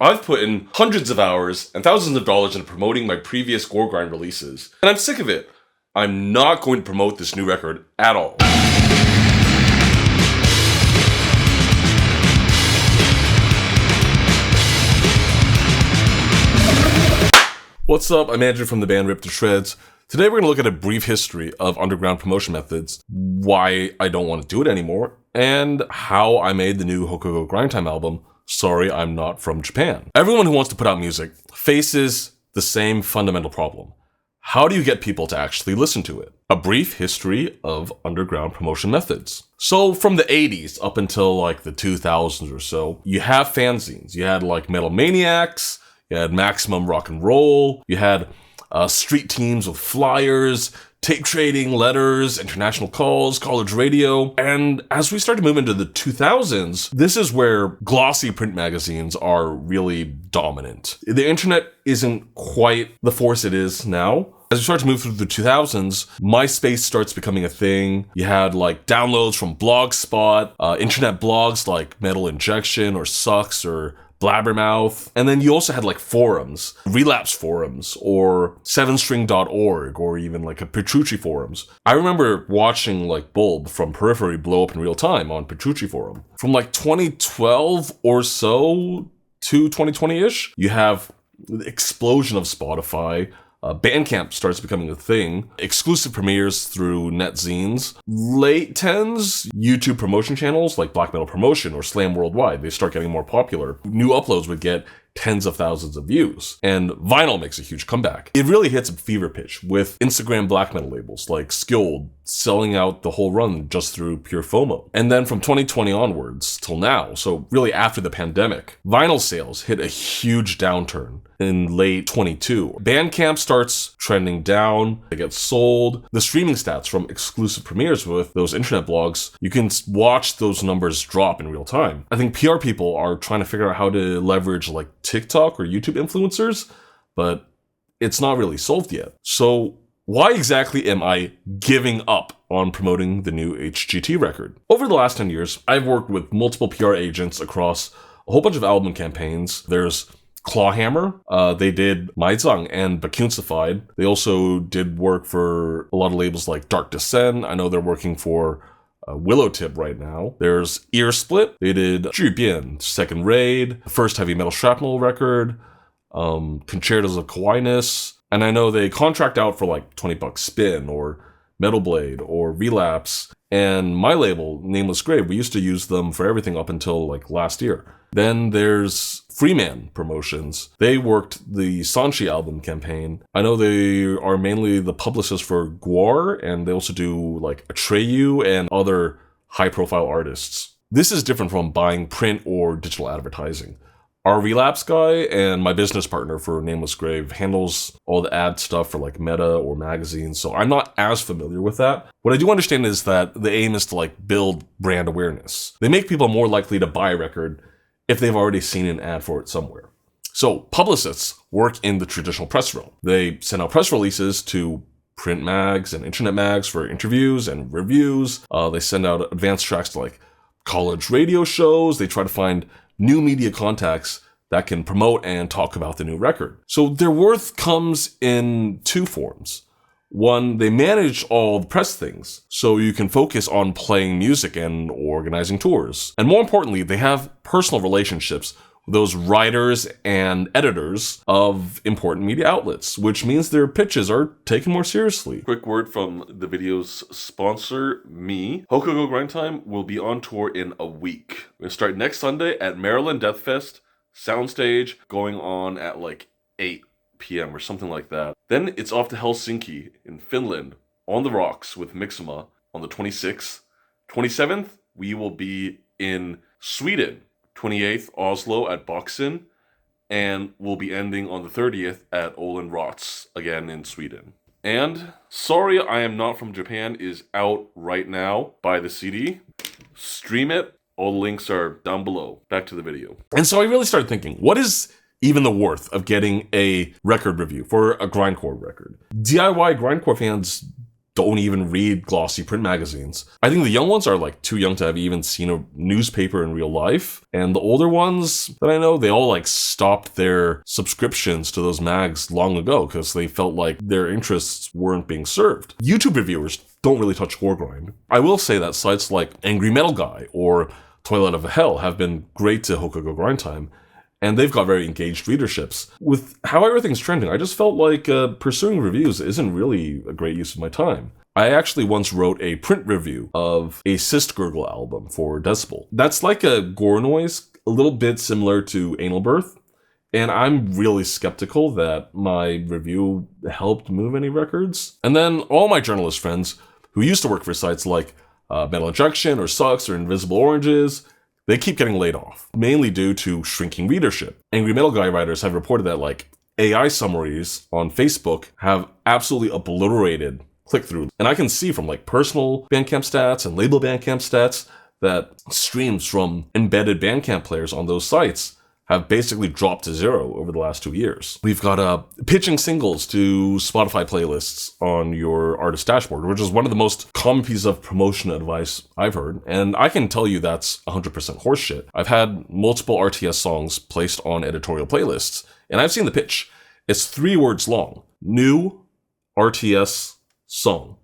I've put in hundreds of hours and thousands of dollars into promoting my previous Goregrind releases, and I'm sick of it. I'm not going to promote this new record at all. What's up? I'm Andrew from the band Ripped to Shreds. Today we're going to look at a brief history of underground promotion methods, why I don't want to do it anymore, and how I made the new Houkago Grind Time album, Sorry I'm Not From Japan. Everyone who wants to put out music faces the same fundamental problem. How do you get people to actually listen to it? A brief history of underground promotion methods. So from the 80s up until like the 2000s or so, you have fanzines. You had like Metal Maniacs, you had Maximum Rock and Roll, you had street teams with flyers, tape trading, letters, international calls, college radio. And as we start to move into the 2000s, this is where glossy print magazines are really dominant. The internet isn't quite the force it is now. As we start to move through the 2000s, MySpace starts becoming a thing. You had like downloads from Blogspot, internet blogs like Metal Injection or Sucks or Blabbermouth. And then you also had like forums, relapse forums or 7string.org or even like a Petrucci forums. I remember watching like Bulb from Periphery blow up in real time on Petrucci forum. From like 2012 or so to 2020-ish, you have the explosion of Spotify. Bandcamp starts becoming a thing. Exclusive premieres through netzines. Late 10s, YouTube promotion channels like Black Metal Promotion or Slam Worldwide, they start getting more popular. New uploads would get tens of thousands of views. And vinyl makes a huge comeback. It really hits a fever pitch with Instagram black metal labels like Skilled selling out the whole run just through pure FOMO. And then from 2020 onwards till now, so really after the pandemic, vinyl sales hit a huge downturn in late 22. Bandcamp starts trending down, it gets sold. The streaming stats from exclusive premieres with those internet blogs, you can watch those numbers drop in real time. I think PR people are trying to figure out how to leverage like TikTok or YouTube influencers, but it's not really solved yet. So why exactly am I giving up on promoting the new HGT record? Over the last 10 years, I've worked with multiple PR agents across a whole bunch of album campaigns. There's Clawhammer, they did Maizang and Bakunsified. They also did work for a lot of labels like Dark Descent. I know they're working for Willowtip right now. There's Ear Split. They did Jubian, Second Raid, first heavy metal shrapnel record, Concertos of Kawaiiness. And I know they contract out for like $20 Spin or Metal Blade or Relapse. And my label, Nameless Grave, we used to use them for everything up until like last year. Then there's Freeman Promotions. They worked the Sanchi album campaign. I know they are mainly the publicist for Gore, and they also do like Atreyu and other high-profile artists. This is different from buying print or digital advertising. Our Relapse guy and my business partner for Nameless Grave handles all the ad stuff for like Meta or magazines, so I'm not as familiar with that. What I do understand is that the aim is to like build brand awareness. They make people more likely to buy a record if they've already seen an ad for it somewhere. So publicists work in the traditional press realm. They send out press releases to print mags and internet mags for interviews and reviews. They send out advanced tracks to like college radio shows. They try to find new media contacts that can promote and talk about the new record. So their worth comes in two forms. One, they manage all the press things, so you can focus on playing music and organizing tours. And more importantly, they have personal relationships with those writers and editors of important media outlets, which means their pitches are taken more seriously. Quick word from the video's sponsor, me. Houkago Grind Time will be on tour in a week. We're going to start next Sunday at Maryland Deathfest Soundstage, going on at like 8 p.m. or something like that. Then it's off to Helsinki in Finland on the rocks with Myxoma on the 26th. 27th, we will be in Sweden. 28th, Oslo at Boksen. And we'll be ending on the 30th at Oland again in Sweden. And Sorry I Am Not From Japan is out right now. Buy the CD. Stream it. All the links are down below. Back to the video. And so I really started thinking, what is even the worth of getting a record review for a grindcore record? DIY grindcore fans don't even read glossy print magazines. I think the young ones are like too young to have even seen a newspaper in real life. And the older ones that I know, they all like stopped their subscriptions to those mags long ago because they felt like their interests weren't being served. YouTube reviewers don't really touch Goregrind. I will say that sites like Angry Metal Guy or Toilet of Hell have been great to Houkago grind time, and they've got very engaged readerships. With how everything's trending, I just felt like pursuing reviews isn't really a great use of my time. I actually once wrote a print review of a Cyst Gurgle album for Decibel. That's like a gore noise, a little bit similar to Anal Birth, and I'm really skeptical that my review helped move any records. And then all my journalist friends who used to work for sites like Metal Injection or Sucks or Invisible Oranges, they keep getting laid off, mainly due to shrinking readership. Angry Metal Guy writers have reported that like AI summaries on Facebook have absolutely obliterated click-through. And I can see from like personal Bandcamp stats and label Bandcamp stats that streams from embedded Bandcamp players on those sites have basically dropped to zero over the last 2 years. We've got pitching singles to Spotify playlists on your artist dashboard, which is one of the most common pieces of promotion advice I've heard. And I can tell you that's 100% horseshit. I've had multiple RTS songs placed on editorial playlists, and I've seen the pitch. It's 3 words long. New RTS song.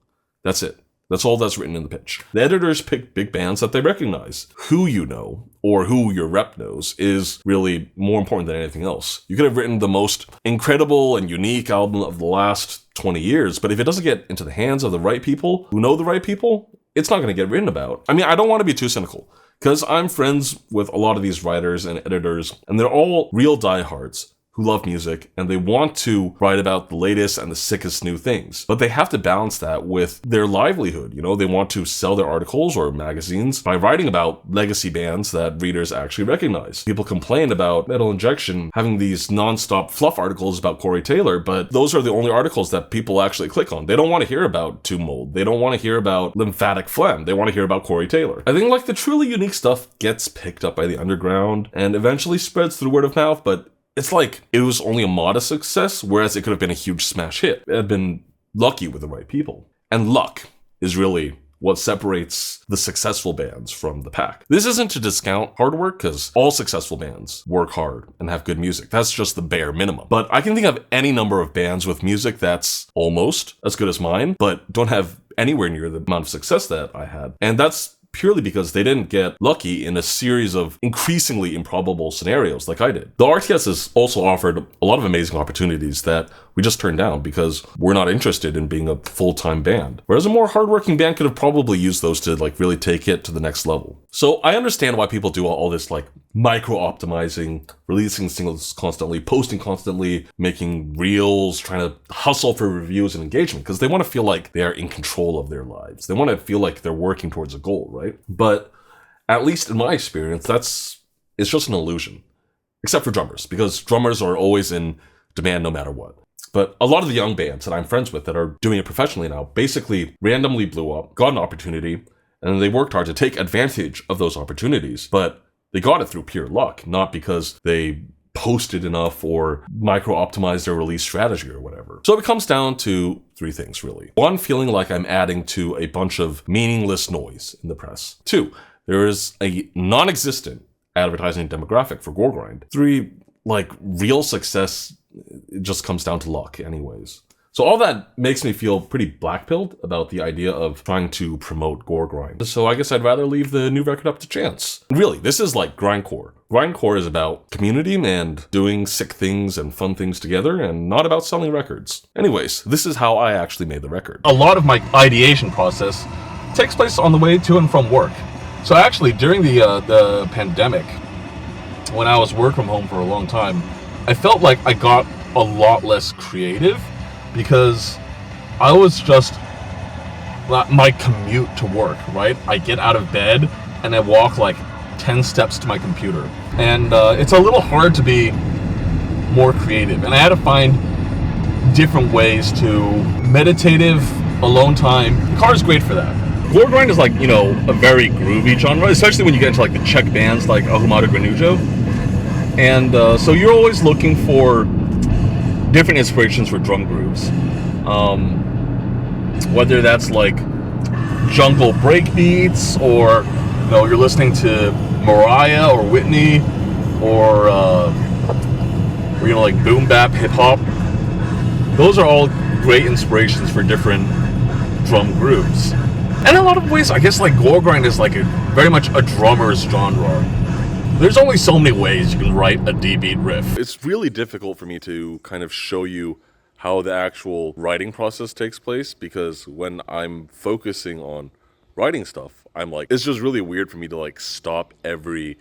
That's it. That's all that's written in the pitch. The editors pick big bands that they recognize. Who you know, or who your rep knows, is really more important than anything else. You could have written the most incredible and unique album of the last 20 years, but if it doesn't get into the hands of the right people, who know the right people, it's not going to get written about. I mean, I don't want to be too cynical, because I'm friends with a lot of these writers and editors, and they're all real diehards who love music, and they want to write about the latest and the sickest new things. But they have to balance that with their livelihood. You know, they want to sell their articles or magazines by writing about legacy bands that readers actually recognize. People complain about Metal Injection having these non-stop fluff articles about Corey Taylor, but those are the only articles that people actually click on. They don't want to hear about Tomb Mold. They don't want to hear about Lymphatic Phlegm. They want to hear about Corey Taylor. I think like the truly unique stuff gets picked up by the underground and eventually spreads through word of mouth, but it's like it was only a modest success, whereas it could have been a huge smash hit. It had been lucky with the right people. And luck is really what separates the successful bands from the pack. This isn't to discount hard work, because all successful bands work hard and have good music. That's just the bare minimum. But I can think of any number of bands with music that's almost as good as mine, but don't have anywhere near the amount of success that I had. And that's purely because they didn't get lucky in a series of increasingly improbable scenarios like I did. The RTS has also offered a lot of amazing opportunities that we just turned down because we're not interested in being a full-time band. Whereas a more hardworking band could have probably used those to like really take it to the next level. So I understand why people do all this like micro-optimizing, releasing singles constantly, posting constantly, making reels, trying to hustle for reviews and engagement, because they want to feel like they are in control of their lives. They want to feel like they're working towards a goal, right? But at least in my experience, it's just an illusion. Except for drummers, because drummers are always in demand no matter what. But a lot of the young bands that I'm friends with that are doing it professionally now basically randomly blew up, got an opportunity, and they worked hard to take advantage of those opportunities. But they got it through pure luck, not because they posted enough or micro-optimized their release strategy or whatever. So it comes down to 3 things, really. 1, feeling like I'm adding to a bunch of meaningless noise in the press. 2, there is a non-existent advertising demographic for Goregrind. 3, like real success, it just comes down to luck anyways. So all that makes me feel pretty black-pilled about the idea of trying to promote Goregrind. So I guess I'd rather leave the new record up to chance. Really, this is like grindcore. Grindcore is about community and doing sick things and fun things together, and not about selling records. Anyways, this is how I actually made the record. A lot of my ideation process takes place on the way to and from work. So actually, during the pandemic, when I was working from home for a long time, I felt like I got a lot less creative because I was just my commute to work, right? I get out of bed and I walk like 10 steps to my computer. And it's a little hard to be more creative. And I had to find different ways to meditative, alone time. The car is great for that. Goregrind is like, you know, a very groovy genre, especially when you get into like the Czech bands like Ahumada Granujo. And so you're always looking for different inspirations for drum grooves. Whether that's like jungle breakbeats, or you're listening to Mariah or Whitney, or like boom bap hip hop. Those are all great inspirations for different drum grooves. And in a lot of ways, I guess like Goregrind is like very much a drummer's genre. There's only so many ways you can write a D-beat riff. It's really difficult for me to kind of show you how the actual writing process takes place, because when I'm focusing on writing stuff, I'm like, it's just really weird for me to like stop every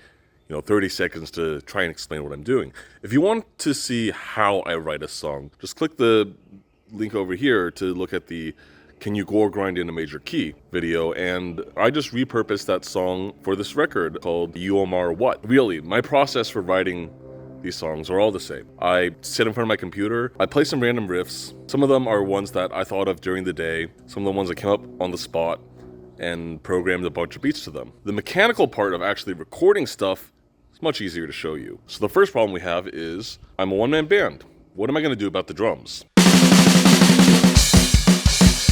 30 seconds to try and explain what I'm doing. If you want to see how I write a song, just click the link over here to look at the Can You Goregrind in a Major Key video, and I just repurposed that song for this record called You Omar What. Really, my process for writing these songs are all the same. I sit in front of my computer, I play some random riffs. Some of them are ones that I thought of during the day, some of the ones that came up on the spot, and programmed a bunch of beats to them. The mechanical part of actually recording stuff is much easier to show you. So the first problem we have is, I'm a one-man band. What am I gonna do about the drums?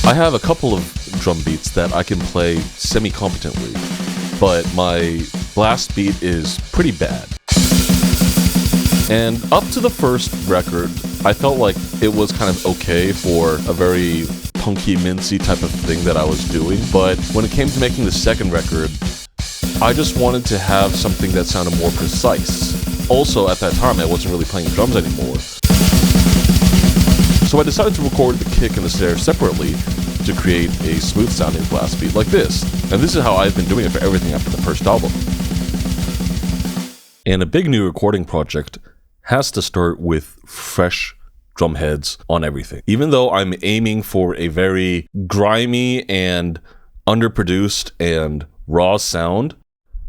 I have a couple of drum beats that I can play semi-competently, but my blast beat is pretty bad. And up to the first record, I felt like it was kind of okay for a very punky, mincy type of thing that I was doing, but when it came to making the second record, I just wanted to have something that sounded more precise. Also, at that time, I wasn't really playing drums anymore. So I decided to record the kick and the snare separately to create a smooth sounding blast beat like this. And this is how I've been doing it for everything after the first album. And a big new recording project has to start with fresh drum heads on everything. Even though I'm aiming for a very grimy and underproduced and raw sound,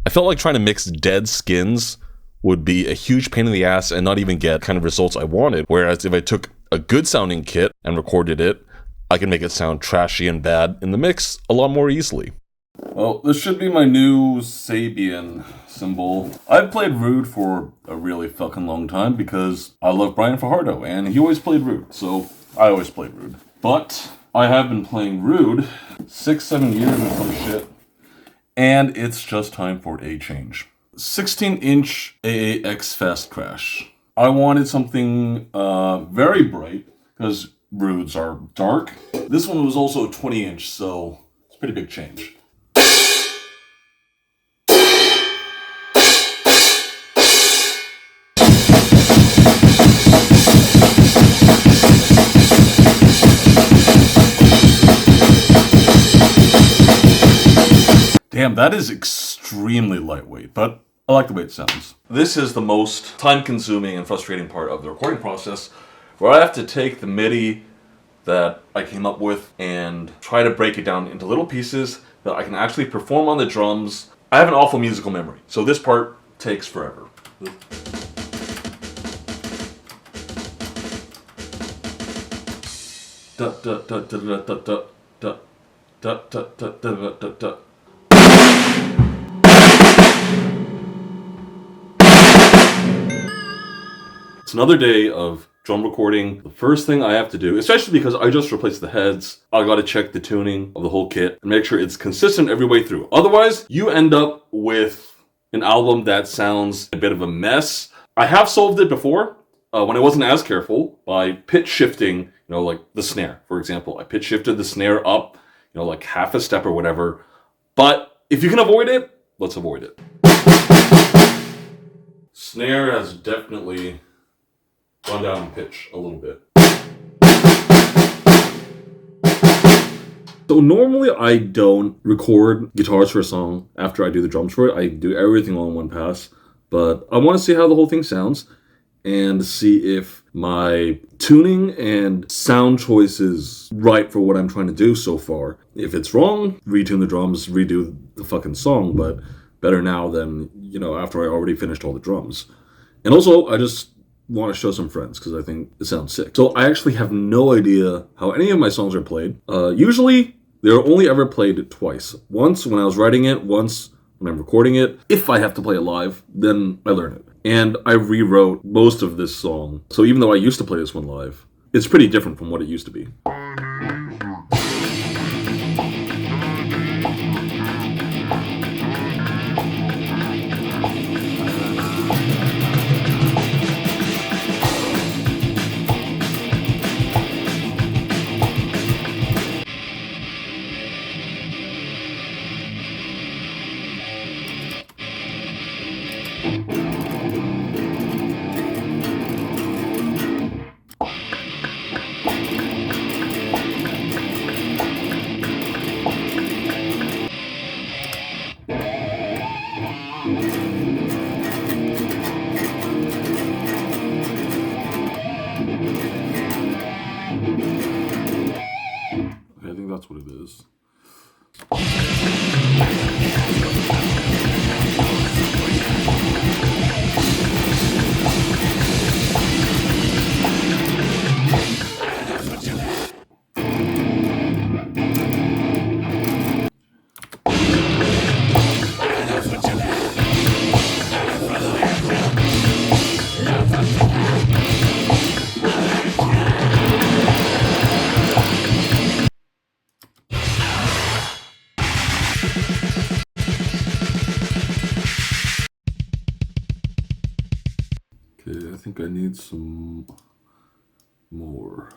I felt like trying to mix dead skins would be a huge pain in the ass and not even get kind of results I wanted. Whereas if I took a good sounding kit and recorded it, I can make it sound trashy and bad in the mix a lot more easily. Well, this should be my new Sabian cymbal. I've played Rude for a really fucking long time because I love Brian Fajardo and he always played Rude, so I always played Rude. But I have been playing Rude 6-7 years or some shit, and it's just time for a change. 16-inch AAX Fast Crash. I wanted something very bright because Rudes are dark. This one was also 20-inch, so it's a pretty big change. Damn, that is extremely lightweight, but I like the way it sounds. This is the most time-consuming and frustrating part of the recording process, where I have to take the MIDI that I came up with and try to break it down into little pieces that I can actually perform on the drums. I have an awful musical memory, so this part takes forever. It's another day of drum recording. The first thing I have to do, especially because I just replaced the heads, I gotta check the tuning of the whole kit and make sure it's consistent every way through. Otherwise, you end up with an album that sounds a bit of a mess. I have solved it before when I wasn't as careful by pitch shifting, like the snare, for example. I pitch shifted the snare up, like half a step or whatever. But if you can avoid it, let's avoid it. Snare has definitely gone down in pitch a little bit. So normally I don't record guitars for a song after I do the drums for it. I do everything all in one pass. But I want to see how the whole thing sounds and see if my tuning and sound choice is right for what I'm trying to do so far. If it's wrong, retune the drums, redo the fucking song, but better now than, after I already finished all the drums. And also, I just want to show some friends because I think it sounds sick. So I actually have no idea how any of my songs are played. Usually, they're only ever played twice. Once when I was writing it, once when I'm recording it. If I have to play it live, then I learn it. And I rewrote most of this song. So even though I used to play this one live, it's pretty different from what it used to be. think I need some more.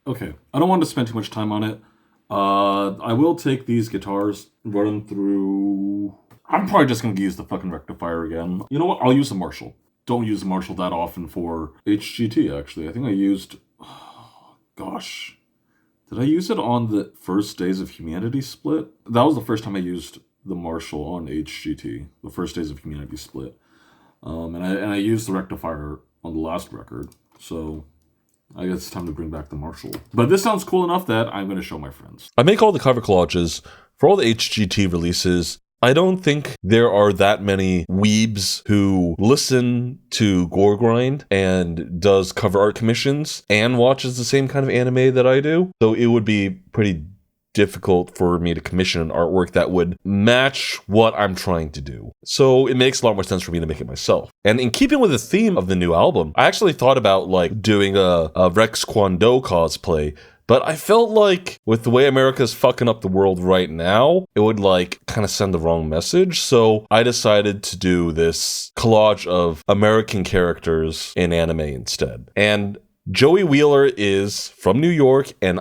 Okay, I don't want to spend too much time on it. I will take these guitars, run them through... I'm probably just going to use the fucking rectifier again. You know what? I'll use the Marshall. Don't use the Marshall that often for HGT, actually. I think I used... gosh. Did I use it on the first Days of Humanity split? That was the first time I used the Marshall on HGT. The first Days of Humanity split. And I used the rectifier on the last record. So... I guess it's time to bring back the Marshall. But this sounds cool enough that I'm going to show my friends. I make all the cover collages for all the HGT releases. I don't think there are that many weebs who listen to Goregrind and does cover art commissions and watches the same kind of anime that I do. So it would be pretty difficult for me to commission an artwork that would match what I'm trying to do. So it makes a lot more sense for me to make it myself. And in keeping with the theme of the new album, I actually thought about like doing a Rex Kwon Do cosplay, but I felt like with the way America's fucking up the world right now, it would like kind of send the wrong message. So I decided to do this collage of American characters in anime instead. And Joey Wheeler is from New York, and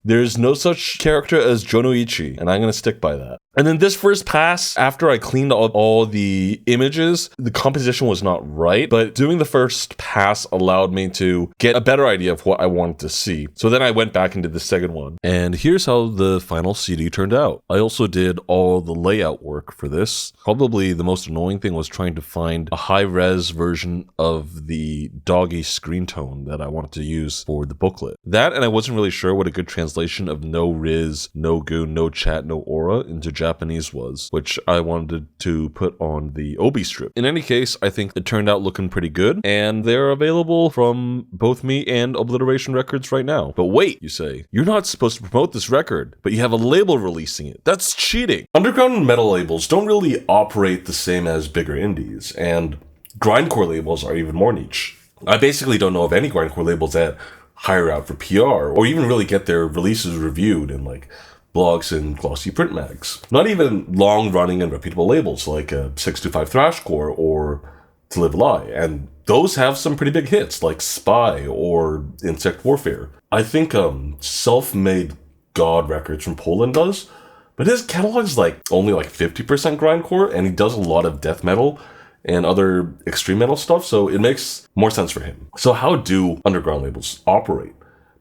there's no such character as Jonoichi, and I'm gonna stick by that. And then this first pass, after I cleaned up all the images, the composition was not right, but doing the first pass allowed me to get a better idea of what I wanted to see. So then I went back into the second one. And here's how the final CD turned out. I also did all the layout work for this. Probably the most annoying thing was trying to find a high-res version of the doggy screen tone that I wanted to use for the booklet. That, and I wasn't really sure what a good translation of no Riz, no Goon, no Chat, no Aura into Japanese was, which I wanted to put on the Obi strip. In any case, I think it turned out looking pretty good, and they're available from both me and Obliteration Records right now. But wait, you say, you're not supposed to promote this record, but you have a label releasing it. That's cheating. Underground metal labels don't really operate the same as bigger indies, and grindcore labels are even more niche. I basically don't know of any grindcore labels that hire out for PR, or even really get their releases reviewed in like blogs and glossy print mags. Not even long-running and reputable labels like 625 Thrashcore or To Live a Lie, and those have some pretty big hits like Spy or Insect Warfare. I think Self-Made God Records from Poland does, but his catalog is like only like 50% grindcore, and he does a lot of death metal and other extreme metal stuff, so it makes more sense for him. So how do underground labels operate?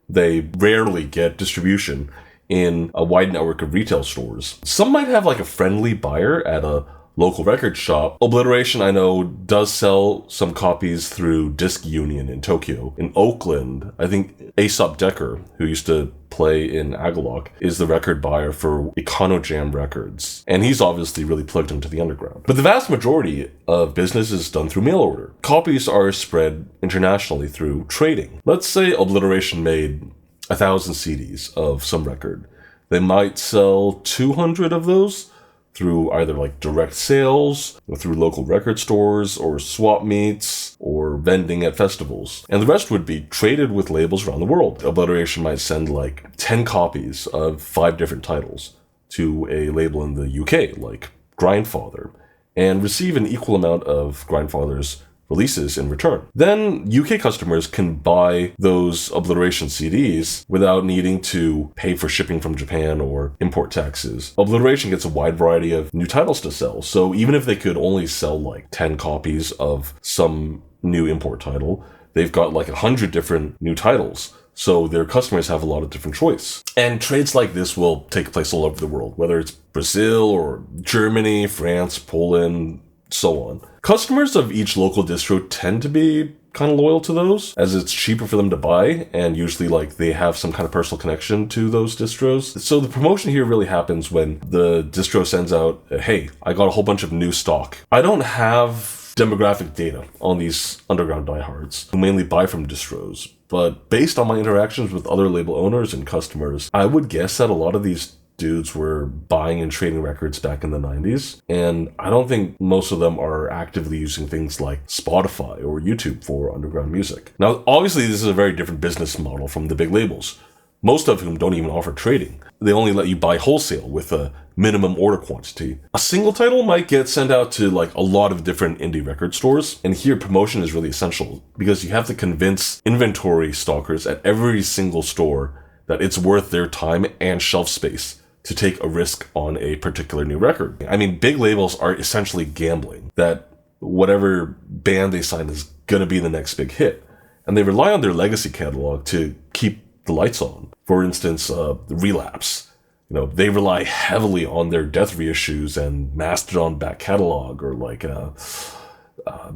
They rarely get distribution in a wide network of retail stores. Some might have like a friendly buyer at a local record shop. Obliteration, I know, does sell some copies through Disc Union in Tokyo. In Oakland, I think Aesop Decker, who used to play in Agalok, is the record buyer for Econojam Records. And he's obviously really plugged into the underground. But the vast majority of business is done through mail order. Copies are spread internationally through trading. Let's say Obliteration made 1,000 CDs of some record. They might sell 200 of those through either like direct sales, or through local record stores, or swap meets, or vending at festivals. And the rest would be traded with labels around the world. Obliteration might send like 10 copies of 5 different titles to a label in the UK, like Grindfather, and receive an equal amount of Grindfather's releases in return. Then UK customers can buy those Obliteration CDs without needing to pay for shipping from Japan or import taxes. Obliteration gets a wide variety of new titles to sell, so even if they could only sell like 10 copies of some new import title, they've got like 100 different new titles. So their customers have a lot of different choice. And trades like this will take place all over the world, whether it's Brazil or Germany, France, Poland, so on. Customers of each local distro tend to be kind of loyal to those, as it's cheaper for them to buy, and usually like they have some kind of personal connection to those distros. So the promotion here really happens when the distro sends out, hey, I got a whole bunch of new stock. I don't have demographic data on these underground diehards who mainly buy from distros, But based on my interactions with other label owners and customers, I would guess that a lot of these dudes were buying and trading records back in the 90s. And I don't think most of them are actively using things like Spotify or YouTube for underground music. Now, obviously, this is a very different business model from the big labels, most of whom don't even offer trading. They only let you buy wholesale with a minimum order quantity. A single title might get sent out to like a lot of different indie record stores, and here promotion is really essential because you have to convince inventory stalkers at every single store that it's worth their time and shelf space to take a risk on a particular new record. I mean, big labels are essentially gambling that whatever band they sign is gonna be the next big hit, and they rely on their legacy catalog to keep the lights on. For instance, Relapse. They rely heavily on their Death reissues and Mastodon back catalog, or like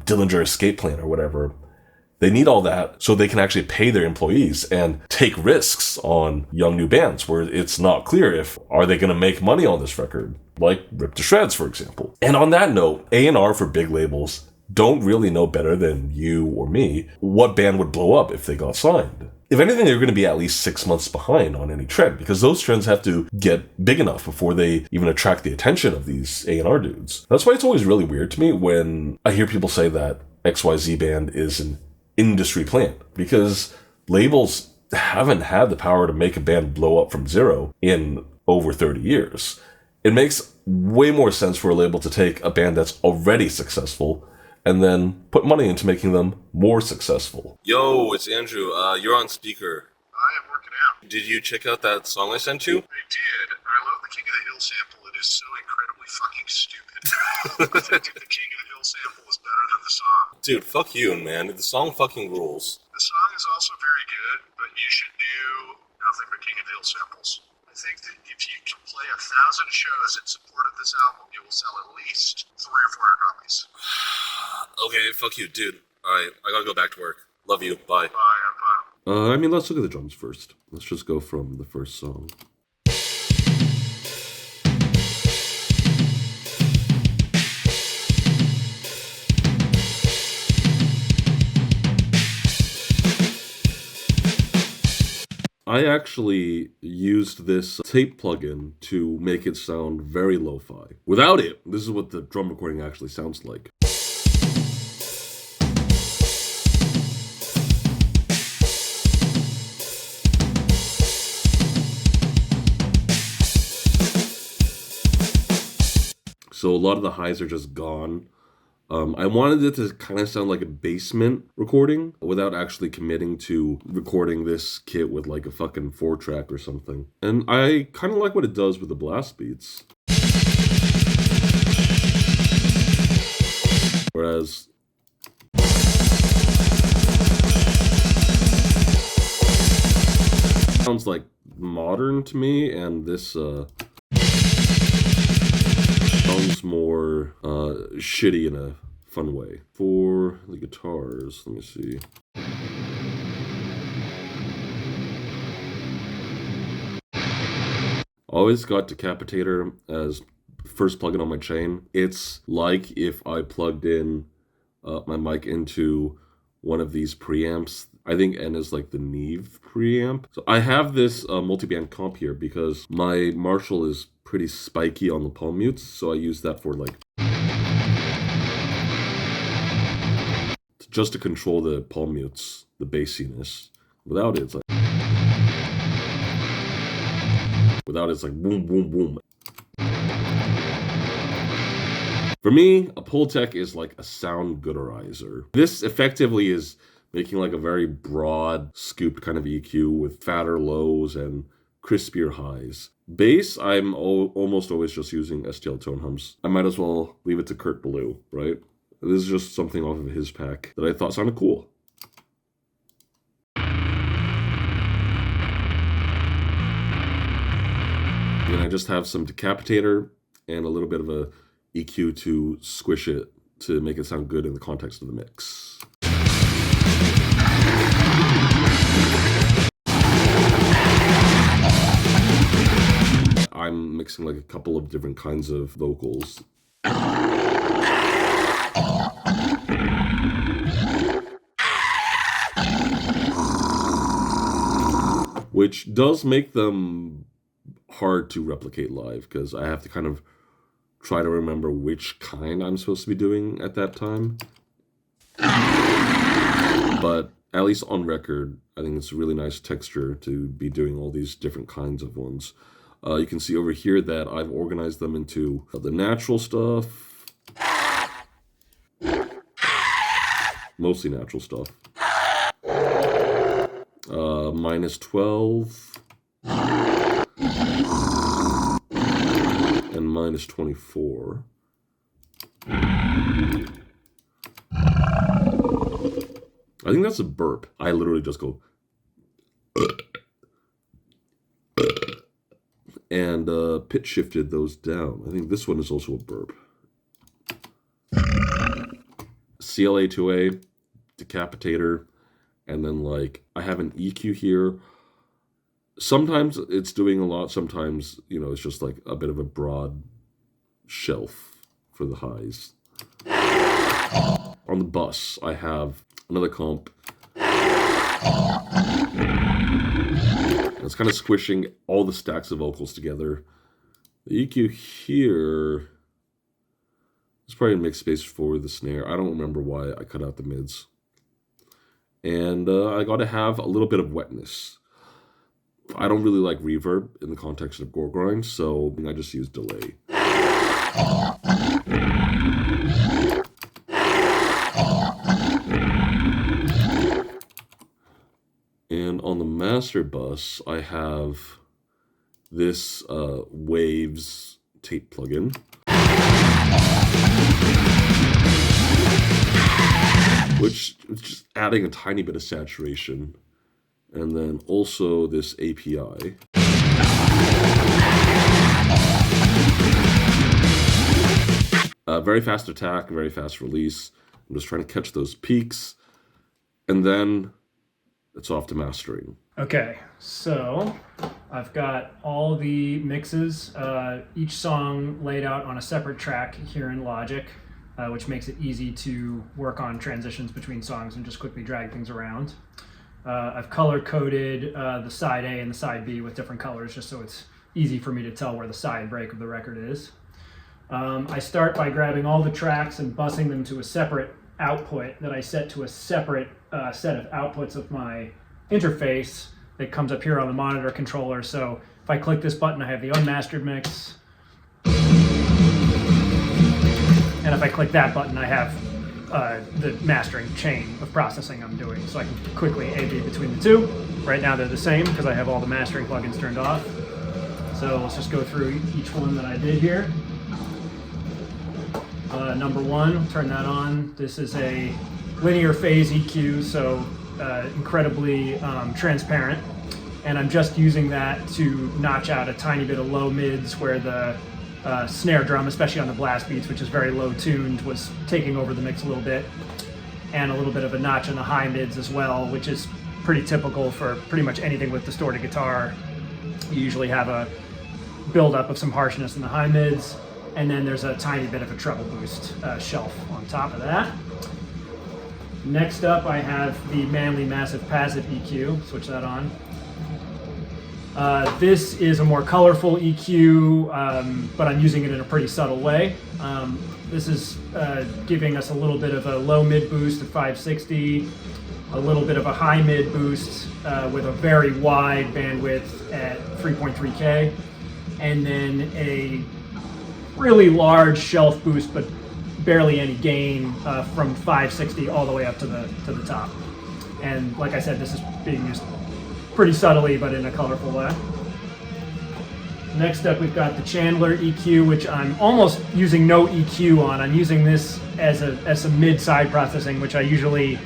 Dillinger Escape Plan or whatever. They need all that so they can actually pay their employees and take risks on young new bands where it's not clear if are they going to make money on this record, like Ripped to Shreds, for example. And on that note, A&R for big labels don't really know better than you or me what band would blow up if they got signed. If anything, they're going to be at least 6 months behind on any trend because those trends have to get big enough before they even attract the attention of these A&R dudes. That's why it's always really weird to me when I hear people say that XYZ band is an industry plant, because labels haven't had the power to make a band blow up from zero in over 30 years. It makes way more sense for a label to take a band that's already successful and then put money into making them more successful. Yo, it's Andrew. You're on speaker. I am working out. Did you check out that song I sent you? I did. I love the King of the Hill sample. It is so incredibly fucking stupid. I think the King of the Hill sample is better than the song. Dude, fuck you, man. The song fucking rules. The song is also very good, but you should do nothing but King of the Hill samples. I think that if you can play 1,000 shows in support of this album, you will sell at least 300 or 400 copies. Okay, fuck you, dude. Alright, I gotta go back to work. Love you. Bye. Bye, have fun. Let's look at the drums first. Let's just go from the first song. I actually used this tape plugin to make it sound very lo-fi. Without it, this is what the drum recording actually sounds like. So a lot of the highs are just gone. I wanted it to kind of sound like a basement recording without actually committing to recording this kit with like a fucking 4-track or something. And I kind of like what it does with the blast beats. Whereas sounds like modern to me, and this sounds more shitty in a fun way. For the guitars, let me see. Always got Decapitator as first plugin on my chain. It's like if I plugged in my mic into one of these preamps. I think N is like the Neve preamp. So I have this multi-band comp here because my Marshall is pretty spiky on the palm mutes, so I use that for like just to control the palm mutes, the bassiness. Without it, it's like boom, boom, boom. For me, a Pultec is like a sound gooderizer. This effectively is making like a very broad, scooped kind of EQ with fatter lows and crispier highs. Bass, I'm almost always just using STL tone hums. I might as well leave it to Kurt Ballou, right? This is just something off of his pack that I thought sounded cool. And I just have some Decapitator and a little bit of a EQ to squish it to make it sound good in the context of the mix. I'm mixing like a couple of different kinds of vocals. which does make them hard to replicate live because I have to kind of try to remember which kind I'm supposed to be doing at that time. But at least on record, I think it's a really nice texture to be doing all these different kinds of ones. You can see over here that I've organized them into the natural stuff, mostly natural stuff, -12, and -24. I think that's a burp. I literally just go and pitch shifted those down. I think this one is also a burp. CLA2A, decapitator, and then like I have an EQ here. Sometimes it's doing a lot, sometimes, you know, it's just like a bit of a broad shelf for the highs. On the bus, I have another comp. And it's kind of squishing all the stacks of vocals together. The EQ here is probably a mix space for the snare. I don't remember why I cut out the mids. And I got to have a little bit of wetness. I don't really like reverb in the context of Goregrind, so I just use delay. And on the master bus, I have this Waves tape plugin, which is just adding a tiny bit of saturation. And then also this API. Very fast attack, very fast release. I'm just trying to catch those peaks. And then it's off to mastering. Okay, so I've got all the mixes, each song laid out on a separate track here in Logic, which makes it easy to work on transitions between songs and just quickly drag things around. I've color-coded the side A and the side B with different colors just so it's easy for me to tell where the side break of the record is. I start by grabbing all the tracks and busing them to a separate output that I set to a separate set of outputs of my interface that comes up here on the monitor controller. So if I click this button, I have the unmastered mix. And if I click that button, I have the mastering chain of processing I'm doing. So I can quickly A/B between the two. Right now they're the same because I have all the mastering plugins turned off. So let's just go through each one that I did here. Number one, turn that on. This is a linear phase EQ, so incredibly transparent. And I'm just using that to notch out a tiny bit of low mids where the snare drum, especially on the blast beats, which is very low tuned, was taking over the mix a little bit. And a little bit of a notch in the high mids as well, which is pretty typical for pretty much anything with distorted guitar. You usually have a buildup of some harshness in the high mids, and then there's a tiny bit of a treble boost shelf on top of that. Next up, I have the Manly Massive Passive EQ. Switch that on. This is a more colorful EQ, but I'm using it in a pretty subtle way. This is giving us a little bit of a low mid boost at 560, a little bit of a high mid boost with a very wide bandwidth at 3.3K, and then a really large shelf boost, but barely any gain from 560 all the way up to the top. And like I said, this is being used pretty subtly, but in a colorful way. Next up, we've got the Chandler EQ, which I'm almost using no EQ on. I'm using this as some mid-side processing, which I usually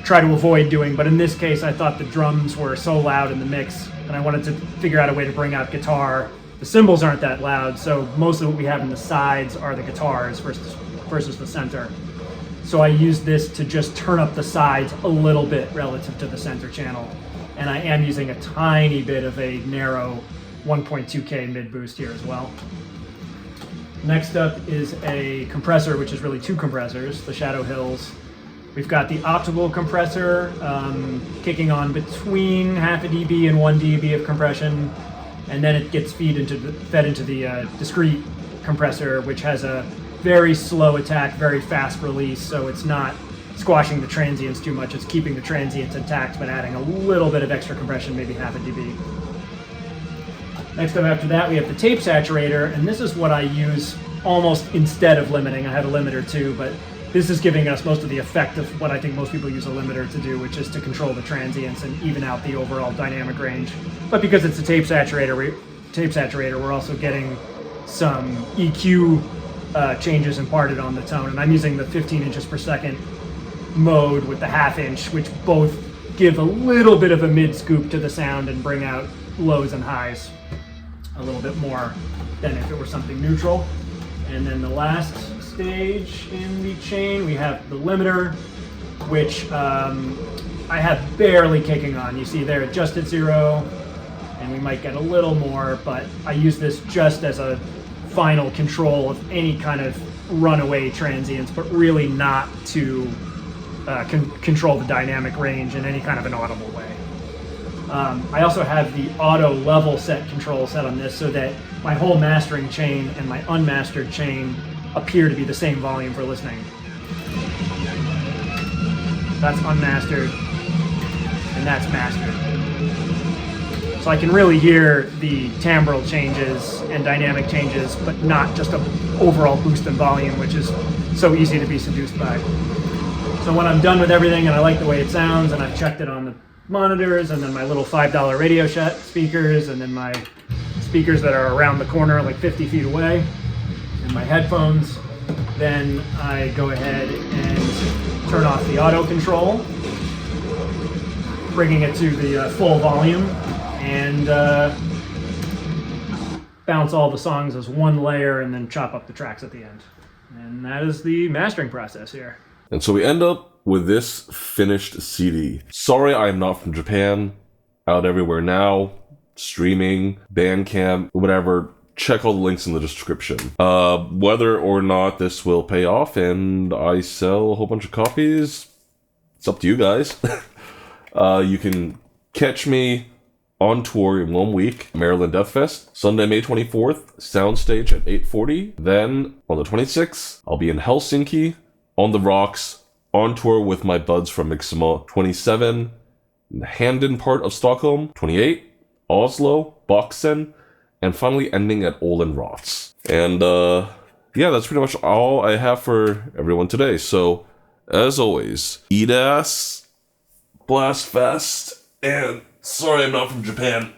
try to avoid doing. But in this case, I thought the drums were so loud in the mix, and I wanted to figure out a way to bring out guitar. The cymbals aren't that loud, so most of what we have in the sides are the guitars versus the center. So I use this to just turn up the sides a little bit relative to the center channel. And I am using a tiny bit of a narrow 1.2K mid boost here as well. Next up is a compressor, which is really two compressors, the Shadow Hills. We've got the optical compressor kicking on between half a dB and 1 dB of compression, and then it gets fed into the discrete compressor, which has a very slow attack, very fast release, so it's not squashing the transients too much. It's keeping the transients intact, but adding a little bit of extra compression, maybe half a dB. Next up after that, we have the tape saturator, and this is what I use almost instead of limiting. I have a limiter too, but this is giving us most of the effect of what I think most people use a limiter to do, which is to control the transients and even out the overall dynamic range. But because it's a tape saturator, we're also getting some EQ changes imparted on the tone, and I'm using the 15 inches per second mode with the half inch, which both give a little bit of a mid scoop to the sound and bring out lows and highs a little bit more than if it were something neutral. And then the last stage in the chain, we have the limiter, which I have barely kicking on. You see there, just at 0, and we might get a little more, but I use this just as a final control of any kind of runaway transients, but really not to control the dynamic range in any kind of an audible way. I also have the auto level set control set on this so that my whole mastering chain and my unmastered chain appear to be the same volume for listening. That's unmastered, and that's mastered. So I can really hear the timbral changes and dynamic changes, but not just an overall boost in volume, which is so easy to be seduced by. So when I'm done with everything and I like the way it sounds, and I've checked it on the monitors, and then my little $5 Radio Shack speakers, and then my speakers that are around the corner like 50 feet away, and my headphones, then I go ahead and turn off the auto control, bringing it to the full volume, and bounce all the songs as one layer, and then chop up the tracks at the end. And that is the mastering process here. And so we end up with this finished CD. Sorry I'm not from Japan. Out everywhere now. Streaming, Bandcamp, whatever. Check all the links in the description. Whether or not this will pay off and I sell a whole bunch of copies, it's up to you guys. You can catch me on tour in 1 week, Maryland Deathfest, Sunday, May 24th, Soundstage at 8:40. Then, on the 26th, I'll be in Helsinki, on the rocks, on tour with my buds from Myxoma. 27, in the Handen part of Stockholm. 28, Oslo, Boksen, and finally ending at Oland. And yeah, that's pretty much all I have for everyone today. So, as always, eat ass, blast fest, and sorry I'm not from Japan.